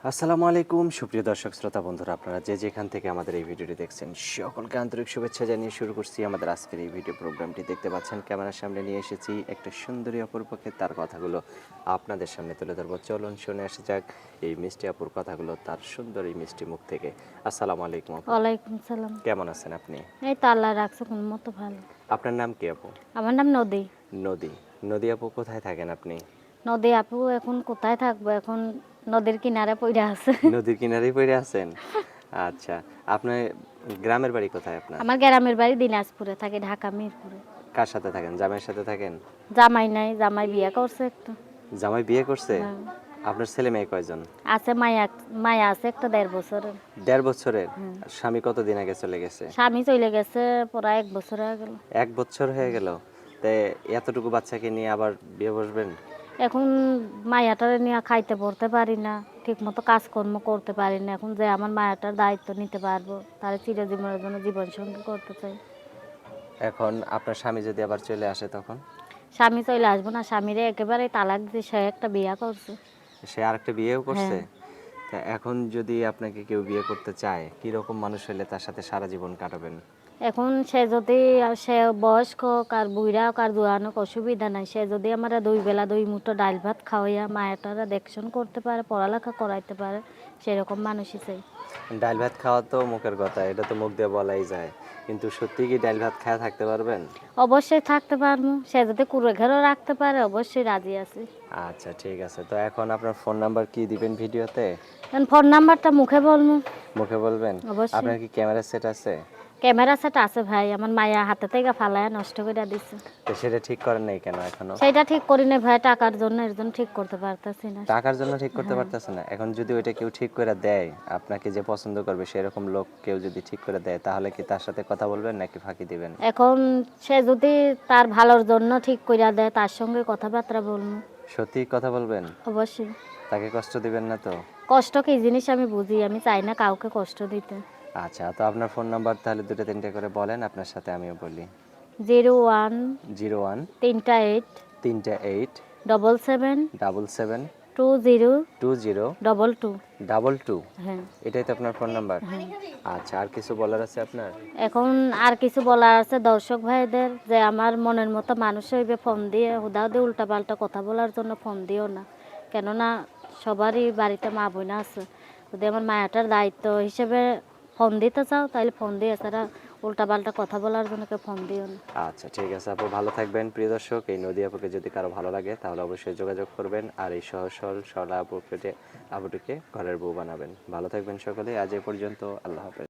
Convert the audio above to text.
আসসালামু আলাইকুম সুপ্রিয় দর্শক শ্রোতা বন্ধুরা, আপনারা যে যেখান থেকে আমাদের এই ভিডিওটি দেখছেন সকলকে আন্তরিক শুভেচ্ছা জানিয়ে শুরু করছি আমাদের আজকের এই ভিডিও প্রোগ্রামটি। দেখতে পাচ্ছেন ক্যামেরার সামনে নিয়ে এসেছি একটা সুন্দরী অপরূপকে, তার কথাগুলো আপনাদের সামনে তুলে ধরবো। চলুন শুনে আসা যাক এই মিষ্টি আপুর কথাগুলো তার সুন্দর এই মিষ্টি মুখ থেকে। আসসালামু আলাইকুম আপু, ওয়ালাইকুম সালাম। কেমন আছেন আপনি? এই তো আল্লাহ রাখছে কোন মতো ভালো। আপনার নাম কি আপু? আমার নাম নদী। নদী। নদী আপু কোথায় থাকেন আপনি? নদী আপু এখন কোথায় থাকবো, এখন নদীর কিনারে পড়ে আছে। নদীর কিনারেই পড়ে আছেন? আচ্ছা, আপনার গ্রামের বাড়ি কোথায় আপনার? আমার গ্রামের বাড়ি দিনাজপুরে, থাকি ঢাকা মিরপুরে। কার সাথে থাকেন? জামাইয়ের সাথে থাকেন? জামাই নাই, জামাই বিয়ে করছে একটা। জামাই বিয়ে করছে? হ্যাঁ। আপনার ছেলে মেয়ে কয়জন? আছে মায়া, মায়া আছে একটা 1.5 বছরের। 1.5 বছরের? হুম। স্বামী কতদিন আগে চলে গেছে? স্বামী চলে গেছে প্রায় 1 বছর হয়ে গেল। 1 বছর হয়ে গেল? তাই এতটুকু বাচ্চাকে নিয়ে আবার বিয়ে বসবেন? এখন মায়াটার নিয়ে খাইতে পড়তে পারি না, ঠিক মতো কাজকর্ম করতে পারি না। এখন যে আমার মায়াটার দায়িত্ব নিতে পারবো, তার চিরজীবনের জন্য জীবন সঙ্গী করতে চাই। এখন আপনার স্বামী যদি আবার চলে আসে তখন? স্বামী চলে আসবো না, স্বামীরে একেবারে তালাক দিয়ে সে একটা বিয়া করছে। সে আরেকটা বিয়েও করছে? হ্যাঁ। তা এখন যদি আপনাকে কেউ বিয়ে করতে চায়, কি রকম মানুষ হলে তার সাথে সারা জীবন কাটাবেন? এখন সে যদি, সে বয়স্ক কার বুড়া কার জোয়ান হোক, অসুবিধা নাই। সে যদি আমার 2 বেলা 2 মুঠো ডাল ভাত খাওয়াইয়া মায়াটারা দেখশন করতে পারে, পড়ালেখা করাইতে পারে, সেরকম মানুষই চাই। ডাল ভাত খাওয়া তো মুখের কথা, এটা তো মুখ দিয়ে বলাই যায়, কিন্তু সত্যি কি ডাল ভাত খাওয়া থাকতে পারবেন? অবশ্যই থাকতে পারবো, সে যদি কুড়ে ঘেরও রাখতে পারে অবশ্যই রাজি আছি। আচ্ছা ঠিক আছে, তো এখন আপনার ফোন নাম্বার কি দিবেন ভিডিওতে? এখন ফোন নাম্বারটা মুখে বলবো। মুখে বলবেন? অবশ্যই। আপনার কি ক্যামেরা সেট আছে? ক্যামেরা সেট আছে ভাই, আমার মায়া হাতে থেকে ফালায়া নষ্ট করে দিচ্ছে। তো সেটা ঠিক করেন নাই কেন এখনো? সেটা ঠিক করি না ভাই, টাকার জন্য, এর জন্য ঠিক করতে পারতেছি না। টাকার জন্য ঠিক করতে হ্যাঁ। পারতেছে না? এখন যদি ওইটা কেউ ঠিক করে দেয়, আপনাকে যে পছন্দ করবে সেরকম লোক কেউ যদি ঠিক করে দেয়, তাহলে কি তার সাথে কথা বলবেন নাকি ফাঁকি দিবেন? এখন সে যদি তার ভালোর জন্য ঠিক কইরা দেয়, তার সঙ্গে কথাবার্তা বলবো। সত্যি কথা বলবেন? অবশ্যই। তাকে কষ্ট দিবেন না তো? কষ্ট কি জিনিস আমি বুঝি, আমি চাই না কাউকে কষ্ট দিতে। আচ্ছা, তো আপনার ফোন নাম্বার তাহলে 2-3টে করে বলেন, আপনার সাথে আমিও বলি। 01 01 3টা 8 3টা 8 77 77 20 20 22। 22। হ্যাঁ। এটাই তো আপনার ফোন নাম্বার? হ্যাঁ। আচ্ছা, আর কিছু বলার আছে আপনার? এখন আর কিছু বলার আছে দর্শক ভাইদের, যে আমার মনের মতো মানুষ হইবে, ফোন দিয়ে হুদাহুদি উল্টাপাল্টা কথা বলার জন্য ফোন দিও না। কেননা সবারই বাড়িতে মা বোন আছে। যদি আমার মায়াটার দায়িত্ব হিসেবে ফোন দিতে চাও, তাহলে ফোন দিয়ে, এছাড়া উল্টাপাল্টা কথা বলার জন্য কেউ ফোন দিও না। আচ্ছা ঠিক আছে আপু, ভালো থাকবেন। প্রিয় দর্শক, এই নদী আপুকে যদি কারো ভালো লাগে তাহলে অবশ্যই যোগাযোগ করবেন, আর এই সহজ সরল সরলা আপুটিকে ঘরের বউ বানাবেন। ভালো থাকবেন সকলে, আজ এ পর্যন্ত, আল্লাহ হাফেজ।